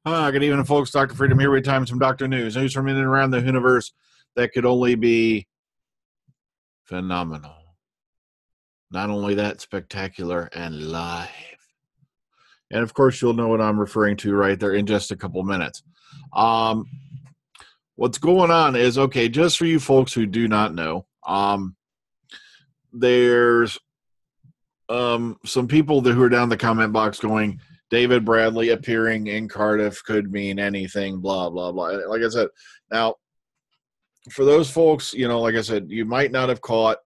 Good evening, folks. Dr. Freedom here with time some Doctor News. News from in and around the universe that could only be phenomenal. Not only that, spectacular and live. And of course, you'll know what I'm referring to right there in just a couple minutes. What's going on is, okay, just for you folks who do not know, there's some people who are down in the comment box going, David Bradley appearing in Cardiff could mean anything, blah, blah, blah. Like I said, now, for those folks, like I said, you might not have caught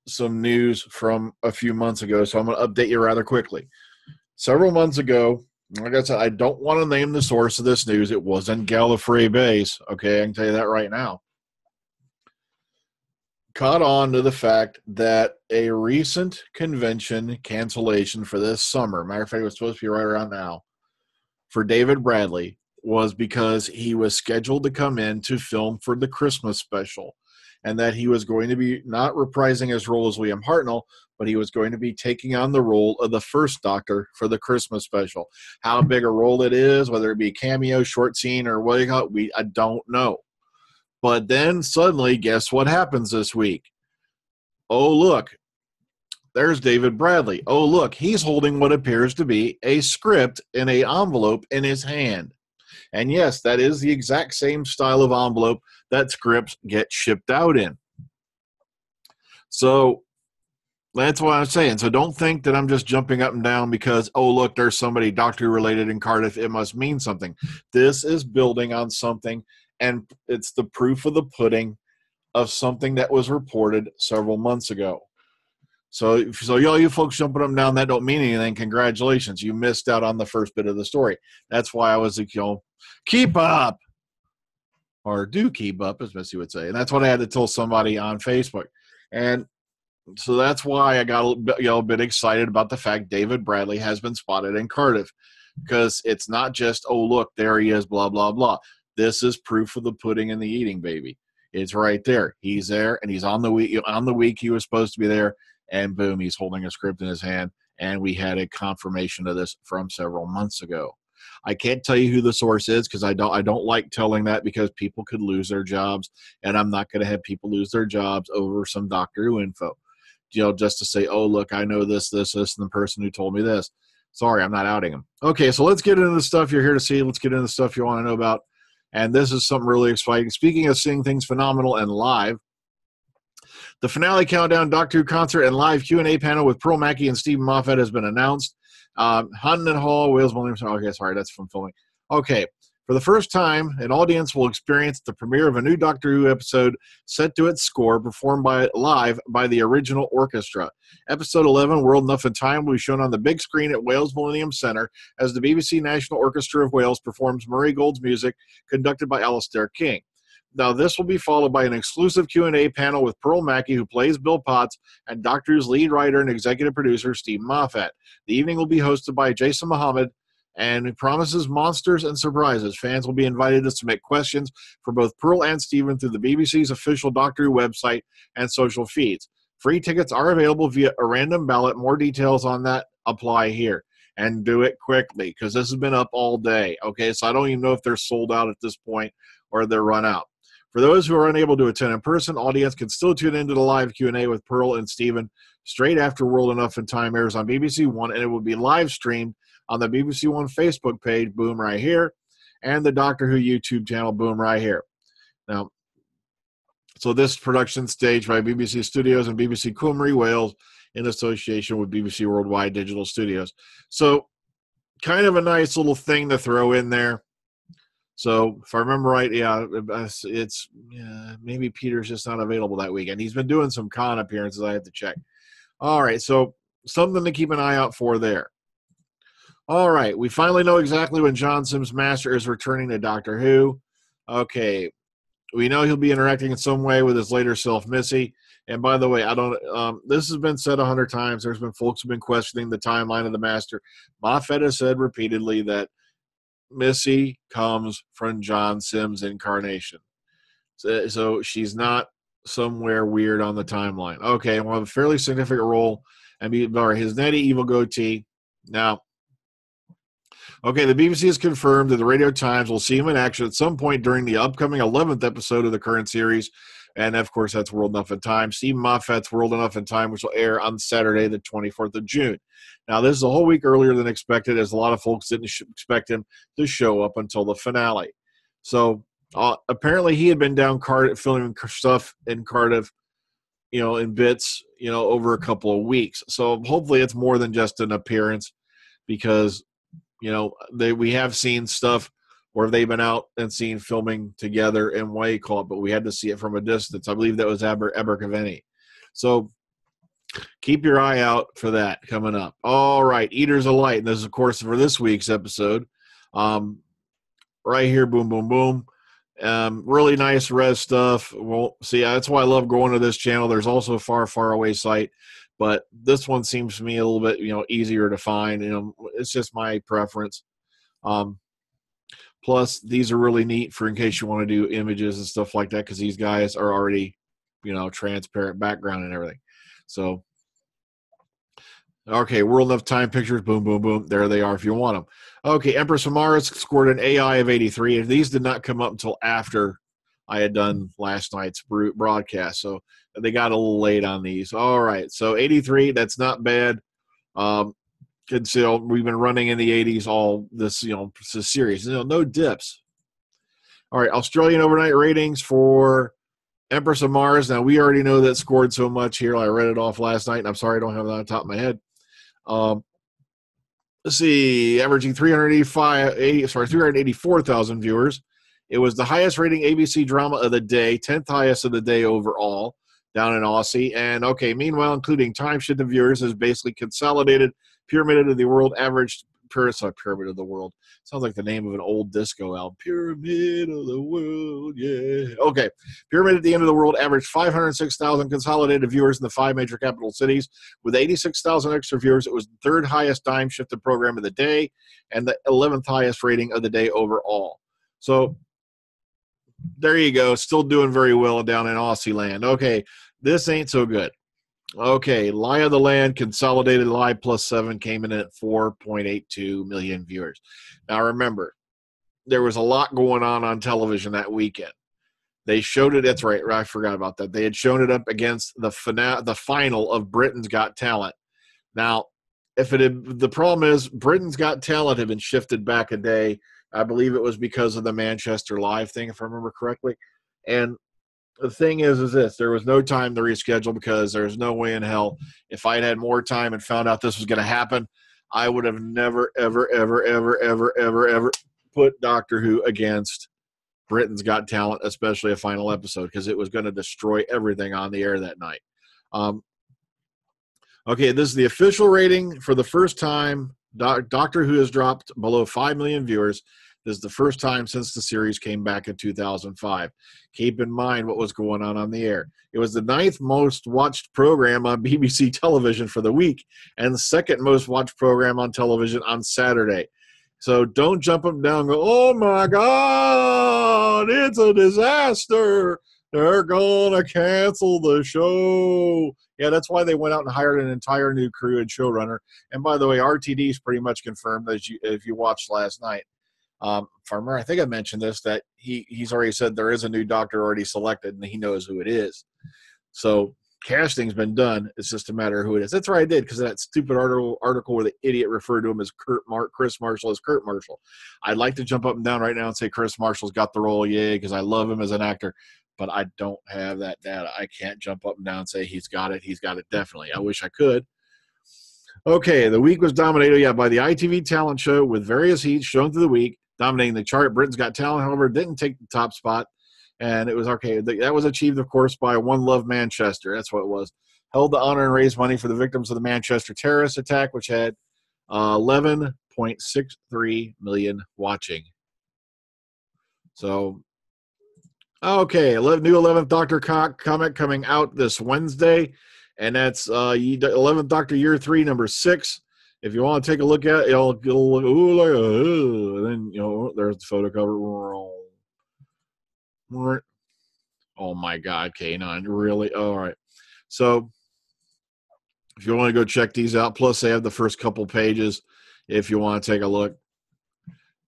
some news from a few months ago, so I'm going to update you rather quickly. Several months ago, like I said, I don't want to name the source of this news. It wasn't Gallifrey Base. Okay, I can tell you that right now. Caught on to the fact that a recent convention cancellation for this summer, matter of fact, it was supposed to be right around now, for David Bradley was because he was scheduled to come in to film for the Christmas special, and that he was going to be not reprising his role as William Hartnell, but he was going to be taking on the role of the first Doctor for the Christmas special. How big a role it is, whether it be cameo, short scene, or what you call it, I don't know. But then suddenly, guess what happens this week? Oh, look, there's David Bradley. Oh, look, he's holding what appears to be a script in an envelope in his hand. And yes, that is the exact same style of envelope that scripts get shipped out in. So that's what I'm saying. So don't think that I'm just jumping up and down because, oh, look, there's somebody Doctor related in Cardiff. It must mean something. This is building on something, and it's the proof of the pudding of something that was reported several months ago. So y'all, you folks jumping up and down, that don't mean anything. Congratulations. You missed out on the first bit of the story. That's why I was like, keep up. Or do keep up, as Missy would say. And that's what I had to tell somebody on Facebook. And so that's why I got a bit excited about the fact David Bradley has been spotted in Cardiff. Because it's not just, oh, look, there he is, blah, blah, blah. This is proof of the pudding and the eating, baby. It's right there. He's there, and he's on the week he was supposed to be there. And boom, he's holding a script in his hand, and we had a confirmation of this from several months ago. I can't tell you who the source is because I don't like telling that because people could lose their jobs, and I'm not going to have people lose their jobs over some Doctor Who info. Just to say, oh, look, I know this, and the person who told me this. Sorry, I'm not outing him. Okay, so let's get into the stuff you're here to see. Let's get into the stuff you want to know about. And this is something really exciting. Speaking of seeing things phenomenal and live, the finale countdown Doctor Who concert and live Q&A panel with Pearl Mackie and Stephen Moffat has been announced. Hunton and Hall, Wales, Williamson. Okay, sorry, that's from filming. Okay, for the first time, an audience will experience the premiere of a new Doctor Who episode set to its score, performed live by the original orchestra. Episode 11, World Enough and Time, will be shown on the big screen at Wales Millennium Centre as the BBC National Orchestra of Wales performs Murray Gold's music, conducted by Alistair King. Now, this will be followed by an exclusive Q&A panel with Pearl Mackie, who plays Bill Potts, and Doctor Who's lead writer and executive producer, Steve Moffat. The evening will be hosted by Jason Mohammed, and it promises monsters and surprises. Fans will be invited to submit questions for both Pearl and Stephen through the BBC's official Doctor Who website and social feeds. Free tickets are available via a random ballot. More details on that apply here. And do it quickly, because this has been up all day. Okay, so I don't even know if they're sold out at this point or they're run out. For those who are unable to attend in person, audience can still tune into the live Q&A with Pearl and Stephen straight after World Enough and Time airs on BBC One, and it will be live streamed on the BBC One Facebook page, boom, right here, and the Doctor Who YouTube channel, boom, right here. Now, so this production staged by BBC Studios and BBC Cymru Wales in association with BBC Worldwide Digital Studios. So kind of a nice little thing to throw in there. So if I remember right, it's maybe Peter's just not available that weekend. He's been doing some con appearances. I have to check. All right, so something to keep an eye out for there. All right, we finally know exactly when John Simm's master is returning to Doctor Who. Okay, we know he'll be interacting in some way with his later self, Missy. And by the way, this has been said 100 times. There's been folks who've been questioning the timeline of the master. Moffat has said repeatedly that Missy comes from John Simm's incarnation. So she's not somewhere weird on the timeline. Okay, we'll have a fairly significant role and be his natty evil goatee. Now, Okay, the BBC has confirmed that the Radio Times will see him in action at some point during the upcoming 11th episode of the current series. And, of course, that's World Enough in Time. Steve Moffat's World Enough in Time, which will air on Saturday, the 24th of June. Now, this is a whole week earlier than expected, as a lot of folks didn't expect him to show up until the finale. So, apparently he had been down Cardiff, filming stuff in Cardiff, in bits, over a couple of weeks. So hopefully it's more than just an appearance, because, we have seen stuff where they've been out and seen filming together in Waycall, but we had to see it from a distance. I believe that was Abergavenny. So keep your eye out for that coming up. All right, Eaters of Light. And this is, of course, for this week's episode. Right here, boom, boom, boom. Really nice res stuff. Well, see, that's why I love going to this channel. There's also a far, far away site, but this one seems to me a little bit, easier to find. It's just my preference. Plus, these are really neat for in case you want to do images and stuff like that, because these guys are already, transparent background and everything. So, okay, World Enough Time pictures, boom, boom, boom. There they are if you want them. Okay, Empress of Mars scored an AI of 83. And these did not come up until after I had done last night's broadcast. So they got a little late on these. All right, so 83, that's not bad. Consider we've been running in the 80s all this, this series. No dips. All right, Australian overnight ratings for Empress of Mars. Now, we already know that scored so much here. I read it off last night, and I'm sorry I don't have that on the top of my head. Let's see, averaging 384,000 viewers. It was the highest rating ABC drama of the day, 10th highest of the day overall, down in Aussie. And, okay, meanwhile, including time shift of viewers, is basically consolidated Pyramid of the World averaged, Pyramid of the World. Sounds like the name of an old disco album. Pyramid of the World, yeah. Okay, Pyramid at the End of the World averaged 506,000 consolidated viewers in the 5 major capital cities. With 86,000 extra viewers, it was the 3rd highest time shifted program of the day and the 11th highest rating of the day overall. So there you go. Still doing very well down in Aussie land. Okay, this ain't so good. Okay, Lie of the Land, consolidated live +7 came in at 4.82 million viewers. Now remember, there was a lot going on television that weekend. They showed it. That's right. I forgot about that. They had shown it up against the final of Britain's Got Talent. Now, the problem is Britain's Got Talent had been shifted back a day. I believe it was because of the Manchester Live thing, if I remember correctly. And the thing is this, there was no time to reschedule, because there's no way in hell, if I'd had more time and found out this was going to happen, I would have never, ever, ever, ever, ever, ever, ever put Doctor Who against Britain's Got Talent, especially a final episode, because it was going to destroy everything on the air that night. Okay, this is the official rating for the first time. Doctor Who has dropped below 5 million viewers. This is the first time since the series came back in 2005. Keep in mind what was going on the air. It was the 9th most watched program on BBC television for the week, and the 2nd most watched program on television on Saturday. So don't jump up and down and go, oh my God, it's a disaster. They're going to cancel the show. Yeah, that's why they went out and hired an entire new crew and showrunner. And by the way, RTD is pretty much confirmed, as if you watched last night. If I remember, I think I mentioned this, that he's already said there is a new doctor already selected, and he knows who it is. So casting's been done. It's just a matter of who it is. That's right, I did, because of that stupid article where the idiot referred to him as Chris Marshall as Kurt Marshall. I'd like to jump up and down right now and say Chris Marshall's got the role, yay, because I love him as an actor, but I don't have that data. I can't jump up and down and say he's got it. He's got it definitely. I wish I could. Okay, the week was dominated, by the ITV talent show with various heats shown through the week. Dominating the chart, Britain's Got Talent, however, didn't take the top spot. And it was okay. That was achieved, of course, by One Love Manchester. That's what it was. Held to honor and raise money for the victims of the Manchester terrorist attack, which had 11.63 million watching. So, okay, new 11th Doctor comic coming out this Wednesday. And that's 11th Doctor Year 3, number 6. If you want to take a look at it, it'll look, and then, there's the photo cover. Oh, my God, K9, really? All right. So if you want to go check these out, plus they have the first couple pages if you want to take a look.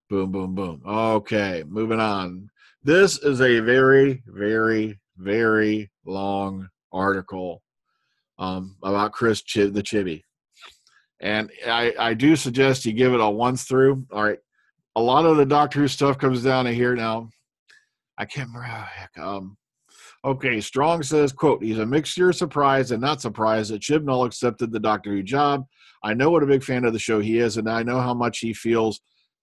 Boom, boom, boom. Okay, moving on. This is a very, very, very long article about the Chibi. And I do suggest you give it a once through. All right. A lot of the Doctor Who stuff comes down to here now. I can't remember how the heck. Okay, Strong says, quote, he's a mixture of surprised and not surprised that Chibnall accepted the Doctor Who job. I know what a big fan of the show he is, and I know how much he feels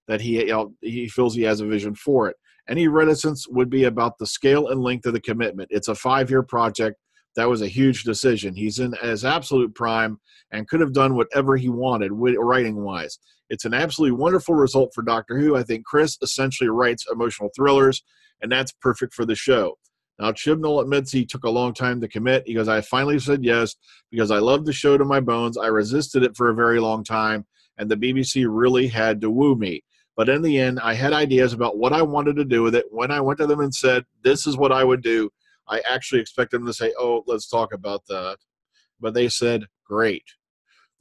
that he feels he has a vision for it. Any reticence would be about the scale and length of the commitment. It's a 5-year project. That was a huge decision. He's in his absolute prime and could have done whatever he wanted, writing-wise. It's an absolutely wonderful result for Doctor Who. I think Chris essentially writes emotional thrillers, and that's perfect for the show. Now, Chibnall admits he took a long time to commit. He goes, I finally said yes because I love the show to my bones. I resisted it for a very long time, and the BBC really had to woo me. But in the end, I had ideas about what I wanted to do with it. When I went to them and said, this is what I would do, I actually expected them to say, oh, let's talk about that. But they said, great.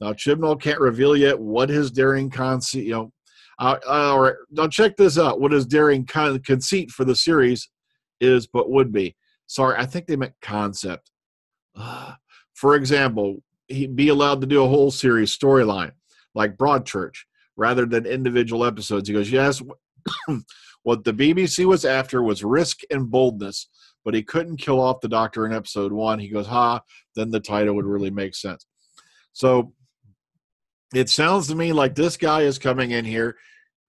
Now, Chibnall can't reveal yet what his daring conceit, all right, now check this out, what his daring conceit for the series is, but would be. Sorry, I think they meant concept. For example, he'd be allowed to do a whole series storyline, like Broadchurch, rather than individual episodes. He goes, yes, what the BBC was after was risk and boldness, but he couldn't kill off the Doctor in episode 1. He goes, then the title would really make sense. So it sounds to me like this guy is coming in here.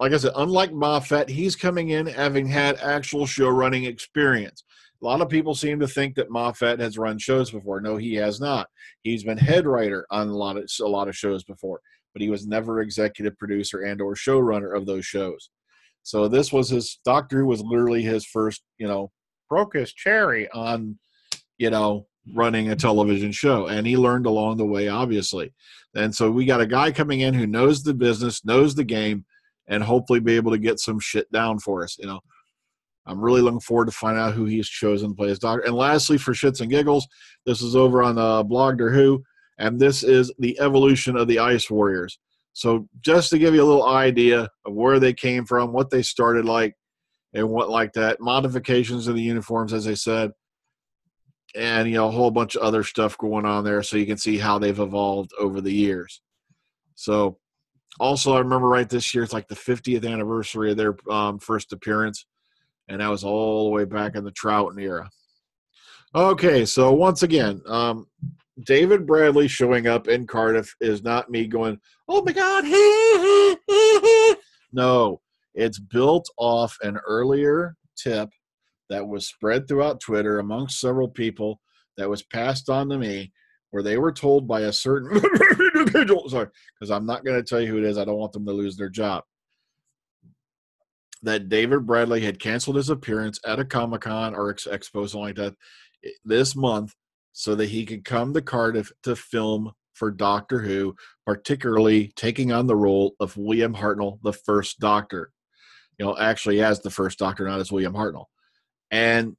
Like I said, unlike Moffat, he's coming in having had actual show running experience. A lot of people seem to think that Moffat has run shows before. No, he has not. He's been head writer on a lot of shows before, but he was never executive producer and or showrunner of those shows. So this was Doctor Who was literally his first, broke his cherry on, running a television show. And he learned along the way, obviously. And so we got a guy coming in who knows the business, knows the game, and hopefully be able to get some shit down for us. I'm really looking forward to find out who he's chosen to play as Doctor. And lastly, for shits and giggles, this is over on Blogger Who, and this is the evolution of the Ice Warriors. So just to give you a little idea of where they came from, what they started like, and what like that, modifications of the uniforms, as I said, and a whole bunch of other stuff going on there, so you can see how they've evolved over the years. So also, I remember right this year, it's like the 50th anniversary of their first appearance, and that was all the way back in the Troughton era. Okay, so once again, David Bradley showing up in Cardiff is not me going, oh my God. No, it's built off an earlier tip that was spread throughout Twitter amongst several people that was passed on to me, where they were told by a certain individual, sorry, because I'm not going to tell you who it is. I don't want them to lose their job, that David Bradley had canceled his appearance at a Comic-Con or expo, something like that, this month so that he could come to Cardiff to film for Doctor Who, particularly taking on the role of William Hartnell, the first Doctor. Actually as the first Doctor, not as William Hartnell. And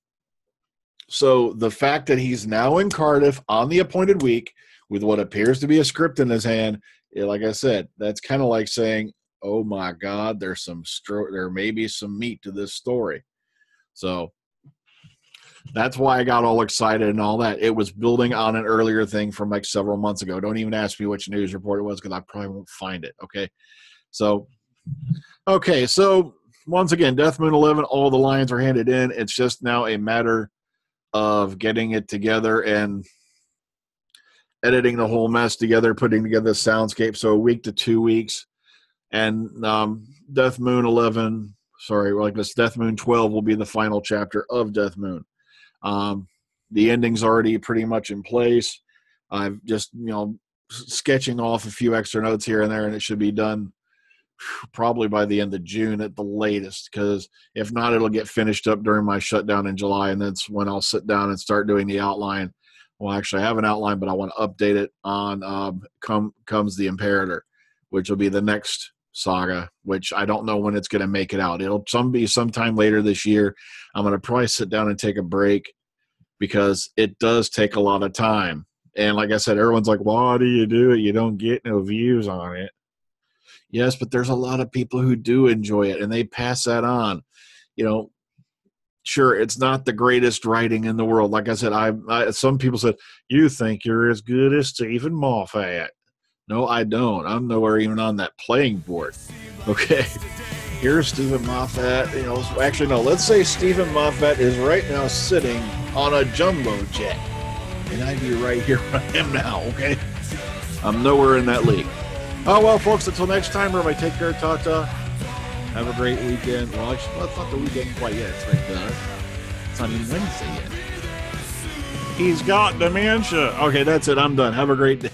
so the fact that he's now in Cardiff on the appointed week with what appears to be a script in his hand, like I said, that's kind of like saying, oh my God, there may be some meat to this story. So that's why I got all excited and all that. It was building on an earlier thing from like several months ago. Don't even ask me which news report it was, because I probably won't find it. So once again, Death Moon 11, all the lines are handed in. It's just now a matter of getting it together and editing the whole mess together, putting together the soundscape. So a week to 2 weeks. And Death Moon 11, Death Moon 12 will be the final chapter of Death Moon. The ending's already pretty much in place. I've just, sketching off a few extra notes here and there, and it should be done probably by the end of June at the latest, because if not, it'll get finished up during my shutdown in July, and that's when I'll sit down and start doing the outline. Well, actually, I have an outline, but I want to update it on Comes the Imperator, which will be the next saga, which I don't know when it's going to make it out. It'll be sometime later this year. I'm going to probably sit down and take a break, because it does take a lot of time. And like I said, everyone's like, why do you do it? You don't get no views on it. Yes, but there's a lot of people who do enjoy it, and they pass that on. You know, sure, it's not the greatest writing in the world. Like I said, some people said, you think you're as good as Stephen Moffat. No, I don't. I'm nowhere even on that playing board. Okay. Here's Stephen Moffat. You know, actually, no, let's say Stephen Moffat is right now sitting on a jumbo jet. And I'd be right here where I am now, okay? I'm nowhere in that league. Oh, well, folks, until next time, everybody take care, ta-ta. Have a great weekend. Well, actually, it's not the weekend quite yet. It's right it's not even Wednesday yet. He's got dementia. Okay, that's it. I'm done. Have a great day.